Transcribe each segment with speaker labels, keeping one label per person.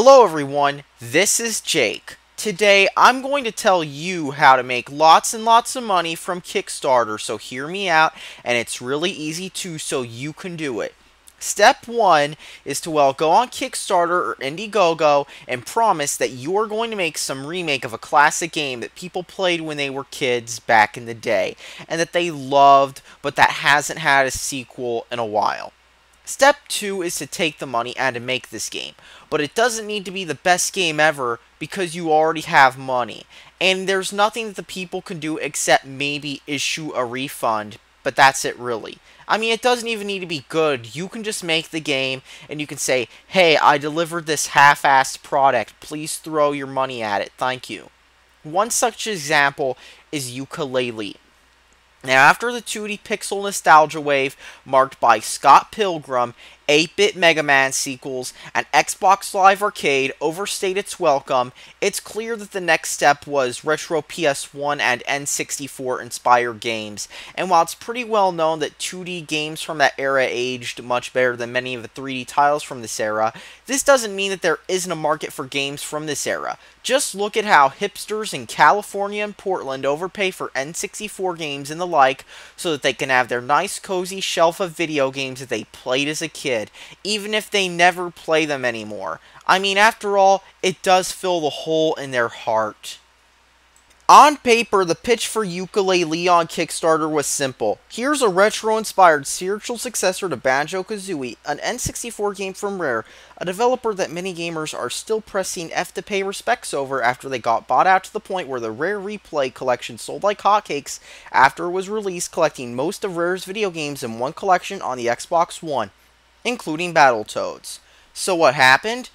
Speaker 1: Hello everyone, this is Jake. Today I'm going to tell you how to make lots and lots of money from Kickstarter, so hear me out, and it's really easy too, so you can do it. Step 1 is to go on Kickstarter or Indiegogo and promise that you are going to make some remake of a classic game that people played when they were kids back in the day, and that they loved, but that hasn't had a sequel in a while. Step 2 is to take the money and to make this game, but it doesn't need to be the best game ever because you already have money, and there's nothing that the people can do except maybe issue a refund, but that's it really. I mean, it doesn't even need to be good. You can just make the game and you can say, hey, I delivered this half-assed product, please throw your money at it, thank you. One such example is YOOKA-LAYLEE. Now, after the 2D pixel nostalgia wave marked by Scott Pilgrim, 8-bit Mega Man sequels, and Xbox Live Arcade overstayed its welcome, it's clear that the next step was retro PS1 and N64 inspired games. And while it's pretty well known that 2D games from that era aged much better than many of the 3D titles from this era, this doesn't mean that there isn't a market for games from this era. Just look at how hipsters in California and Portland overpay for N64 games and the like so that they can have their nice cozy shelf of video games that they played as a kid, even if they never play them anymore. I mean, after all, it does fill the hole in their heart. On paper, the pitch for YOOKA-LAYLEE on Kickstarter was simple. Here's a retro-inspired spiritual successor to Banjo-Kazooie, an N64 game from Rare, a developer that many gamers are still pressing F to pay respects over after they got bought out to the point where the Rare Replay collection sold like hotcakes after it was released, collecting most of Rare's video games in one collection on the Xbox One, including Battletoads. So what happened?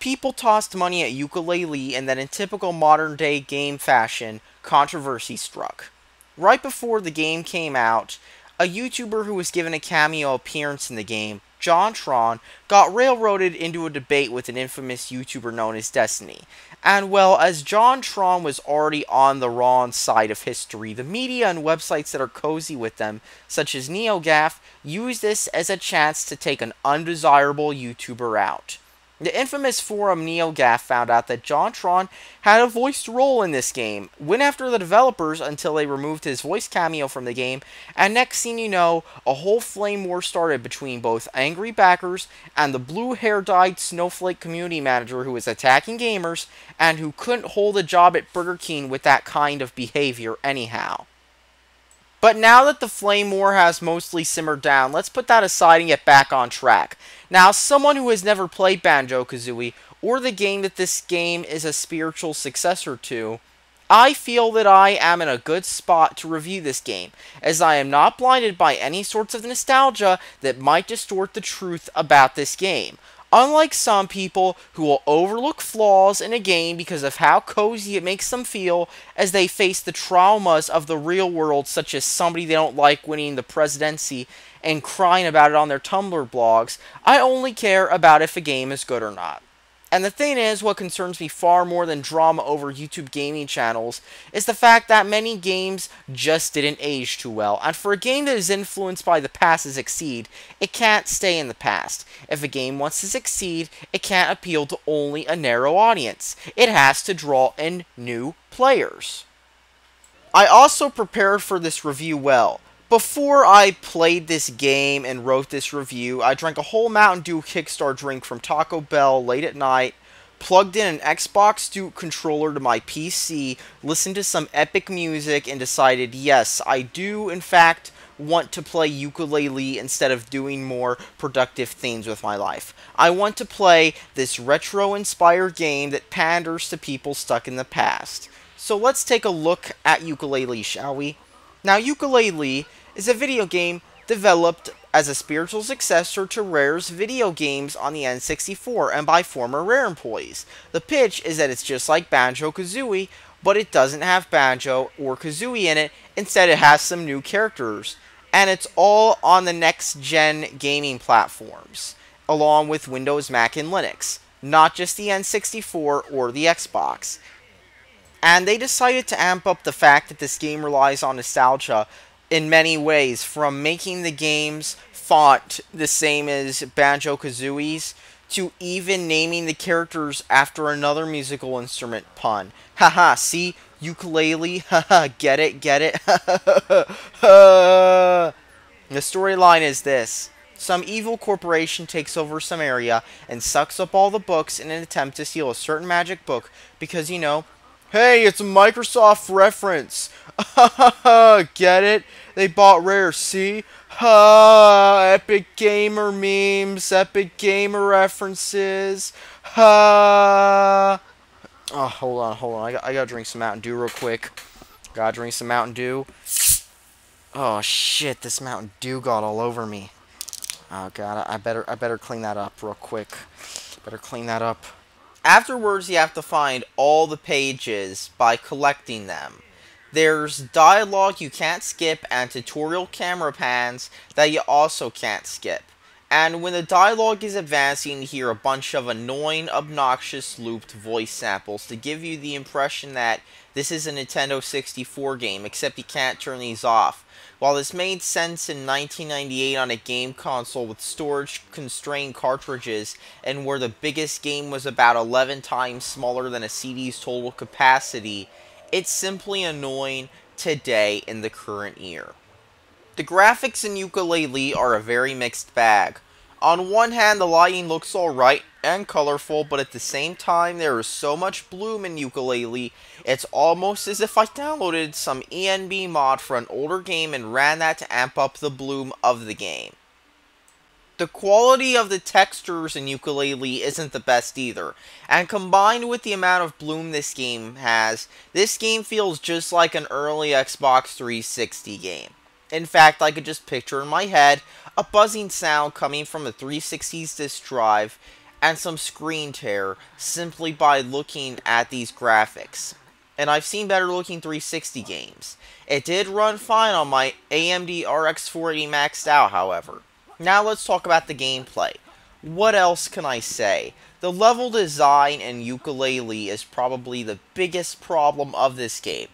Speaker 1: People tossed money at YOOKA-LAYLEE, and then in typical modern-day game fashion, controversy struck. Right before the game came out, a YouTuber who was given a cameo appearance in the game, JonTron, got railroaded into a debate with an infamous YouTuber known as Destiny. And well, as JonTron was already on the wrong side of history, the media and websites that are cozy with them, such as NeoGAF, used this as a chance to take an undesirable YouTuber out. The infamous forum NeoGAF found out that JonTron had a voiced role in this game, went after the developers until they removed his voice cameo from the game, and next thing you know, a whole flame war started between both angry backers and the blue-hair-dyed snowflake community manager who was attacking gamers and who couldn't hold a job at Burger King with that kind of behavior anyhow. But now that the flame war has mostly simmered down, let's put that aside and get back on track. Now, as someone who has never played Banjo-Kazooie, or the game that this game is a spiritual successor to, I feel that I am in a good spot to review this game, as I am not blinded by any sorts of nostalgia that might distort the truth about this game. Unlike some people who will overlook flaws in a game because of how cozy it makes them feel as they face the traumas of the real world, such as somebody they don't like winning the presidency and crying about it on their Tumblr blogs, I only care about if a game is good or not. And the thing is, what concerns me far more than drama over YouTube gaming channels is the fact that many games just didn't age too well. And for a game that is influenced by the past to succeed, it can't stay in the past. If a game wants to succeed, it can't appeal to only a narrow audience. It has to draw in new players. I also prepared for this review well. Before I played this game and wrote this review, I drank a whole Mountain Dew Kickstar drink from Taco Bell late at night, plugged in an Xbox Duke controller to my PC, listened to some epic music, and decided, yes, I do in fact want to play YOOKA-LAYLEE instead of doing more productive things with my life. I want to play this retro-inspired game that panders to people stuck in the past. So let's take a look at YOOKA-LAYLEE, shall we? Now, YOOKA-LAYLEE is a video game developed as a spiritual successor to Rare's video games on the N64 and by former Rare employees. The pitch is that it's just like Banjo-Kazooie, but it doesn't have Banjo or Kazooie in it. Instead, it has some new characters. And it's all on the next-gen gaming platforms, along with Windows, Mac, and Linux, not just the N64 or the Xbox. And they decided to amp up the fact that this game relies on nostalgia in many ways, from making the game's font the same as Banjo-Kazooie's to even naming the characters after another musical instrument pun. Haha, see? Ukulele, haha, get it, get it? The storyline is this. Some evil corporation takes over some area and sucks up all the books in an attempt to steal a certain magic book because, hey, it's a Microsoft reference. Get it? They bought Rare, see? Ha! Epic Gamer memes, Epic Gamer references. Ha! Oh, hold on. I gotta drink some Mountain Dew real quick. Gotta drink some Mountain Dew. Oh shit! This Mountain Dew got all over me. Oh god, I better clean that up real quick. Better clean that up. Afterwards, you have to find all the pages by collecting them. There's dialogue you can't skip and tutorial camera pans that you also can't skip. And when the dialogue is advancing, you hear a bunch of annoying, obnoxious, looped voice samples to give you the impression that this is a Nintendo 64 game, except you can't turn these off. While this made sense in 1998 on a game console with storage-constrained cartridges, and where the biggest game was about 11 times smaller than a CD's total capacity, it's simply annoying today in the current year. The graphics in Yooka-Laylee are a very mixed bag. On one hand, the lighting looks alright and colorful, but at the same time, there is so much bloom in Yooka-Laylee, it's almost as if I downloaded some ENB mod for an older game and ran that to amp up the bloom of the game. The quality of the textures in Yooka-Laylee isn't the best either, and combined with the amount of bloom this game has, this game feels just like an early Xbox 360 game. In fact, I could just picture in my head a buzzing sound coming from the 360's disk drive and some screen tear simply by looking at these graphics. And I've seen better looking 360 games. It did run fine on my AMD RX 480 maxed out, however. Now let's talk about the gameplay. What else can I say? The level design in Yooka-Laylee is probably the biggest problem of this game.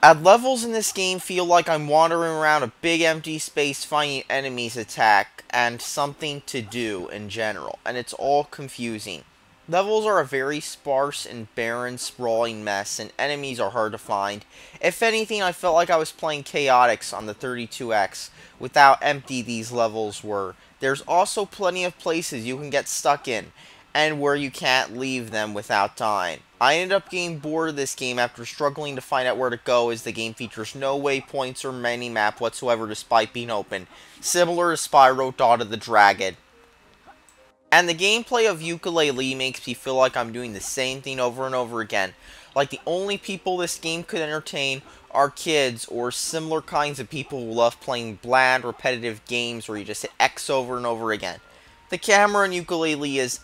Speaker 1: Levels in this game feel like I'm wandering around a big empty space finding enemies attack and something to do in general, and it's all confusing. Levels are a very sparse and barren, sprawling mess, and enemies are hard to find. If anything, I felt like I was playing Chaotix on the 32X, with how empty these levels were. There's also plenty of places you can get stuck in, and where you can't leave them without dying. I ended up getting bored of this game after struggling to find out where to go, as the game features no waypoints or mini-map whatsoever despite being open, similar to Spyro Dot the Dragon. And the gameplay of Yooka-Laylee makes me feel like I'm doing the same thing over and over again. Like the only people this game could entertain are kids or similar kinds of people who love playing bland, repetitive games where you just hit X over and over again. The camera in Yooka-Laylee is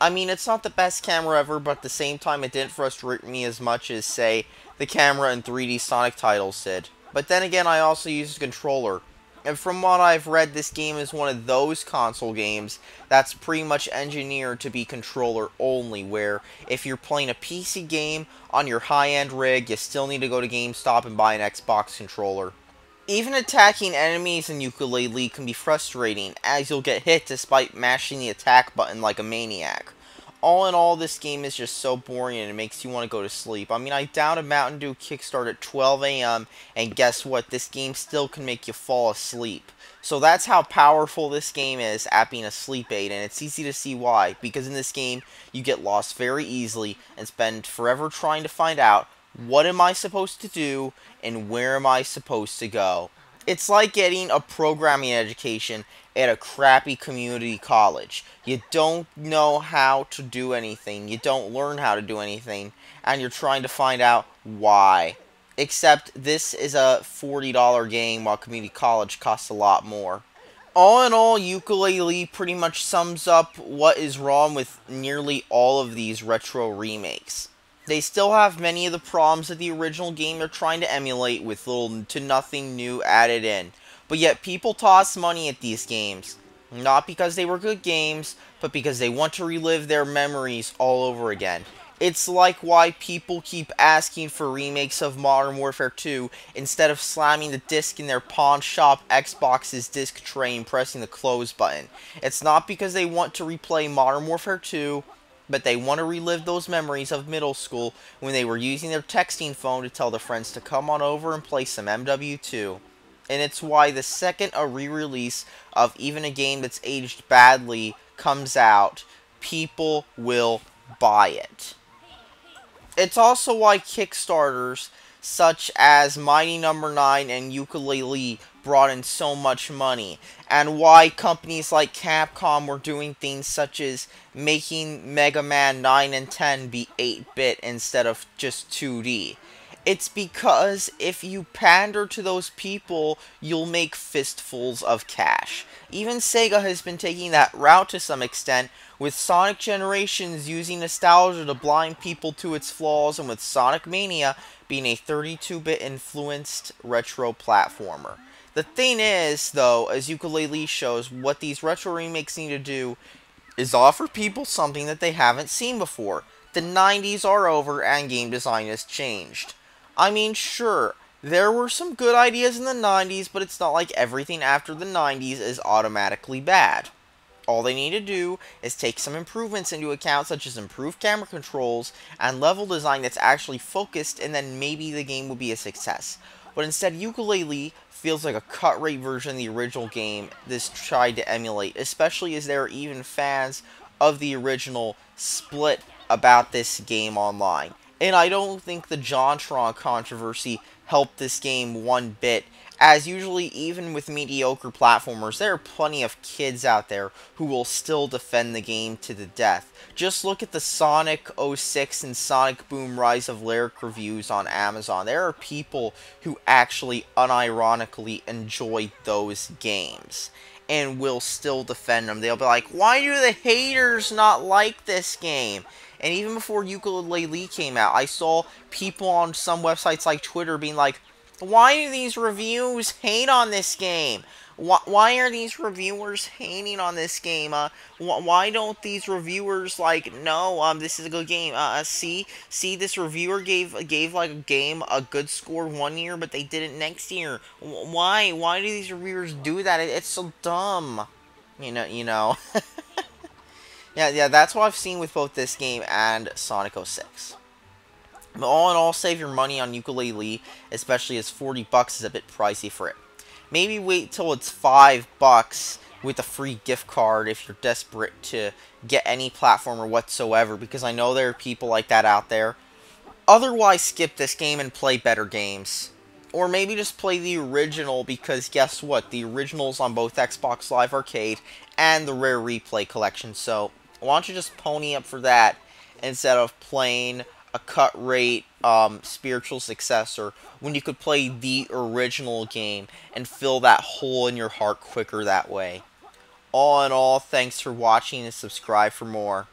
Speaker 1: I mean, it's not the best camera ever, but at the same time it didn't frustrate me as much as, say, the camera in 3D Sonic titles did. But then again, I also use a controller. And from what I've read, this game is one of those console games that's pretty much engineered to be controller only, where if you're playing a PC game on your high-end rig, you still need to go to GameStop and buy an Xbox controller. Even attacking enemies in Yooka-Laylee can be frustrating, as you'll get hit despite mashing the attack button like a maniac. All in all, this game is just so boring and it makes you want to go to sleep. I mean, I downloaded Mountain Dew Kickstart at 12 AM, and guess what? This game still can make you fall asleep. So that's how powerful this game is at being a sleep aid, and it's easy to see why. Because in this game, you get lost very easily and spend forever trying to find out, what am I supposed to do, and where am I supposed to go? It's like getting a programming education at a crappy community college. You don't know how to do anything, you don't learn how to do anything, and you're trying to find out why. Except this is a $40 game while community college costs a lot more. All in all, Yooka-Laylee pretty much sums up what is wrong with nearly all of these retro remakes. They still have many of the problems that the original game they're trying to emulate, with little to nothing new added in. But yet people toss money at these games. Not because they were good games, but because they want to relive their memories all over again. It's like why people keep asking for remakes of Modern Warfare 2 instead of slamming the disc in their pawn shop Xbox's disc tray and pressing the close button. It's not because they want to replay Modern Warfare 2, but they want to relive those memories of middle school when they were using their texting phone to tell their friends to come on over and play some MW2. And it's why the second a re-release of even a game that's aged badly comes out, people will buy it. It's also why Kickstarters such as Mighty Number 9 and Yooka-Laylee brought in so much money, and why companies like Capcom were doing things such as making Mega Man 9 and 10 be 8-bit instead of just 2D. It's because if you pander to those people, you'll make fistfuls of cash. Even Sega has been taking that route to some extent, with Sonic Generations using nostalgia to blind people to its flaws, and with Sonic Mania being a 32-bit influenced retro platformer. The thing is, though, as Yooka-Laylee shows, what these retro remakes need to do is offer people something that they haven't seen before. The 90s are over and game design has changed. I mean, sure, there were some good ideas in the 90s, but it's not like everything after the 90s is automatically bad. All they need to do is take some improvements into account, such as improved camera controls and level design that's actually focused, and then maybe the game will be a success. But instead, Yooka-Laylee feels like a cut-rate version of the original game this tried to emulate, especially as there are even fans of the original split about this game online. And I don't think the JonTron controversy helped this game one bit, as usually even with mediocre platformers, there are plenty of kids out there who will still defend the game to the death. Just look at the Sonic 06 and Sonic Boom Rise of Lyric reviews on Amazon. There are people who actually unironically enjoy those games and will still defend them. They'll be like, why do the haters not like this game? And even before Yooka-Laylee came out, I saw people on some websites like Twitter being like, why do these reviews hate on this game? Why are these reviewers hating on this game? Why don't these reviewers like, no, this is a good game. See, this reviewer gave like a game a good score one year, but they did it next year. Why do these reviewers do that? It's so dumb. You know. Yeah, that's what I've seen with both this game and Sonic 06. But all in all, save your money on Yooka-Laylee, especially as $40 is a bit pricey for it. Maybe wait till it's $5 with a free gift card if you're desperate to get any platformer whatsoever, because I know there are people like that out there. Otherwise, skip this game and play better games. Or maybe just play the original, because guess what? The original's on both Xbox Live Arcade and the Rare Replay collection, so why don't you just pony up for that instead of playing a cut-rate spiritual successor when you could play the original game and fill that hole in your heart quicker that way. All in all, thanks for watching and subscribe for more.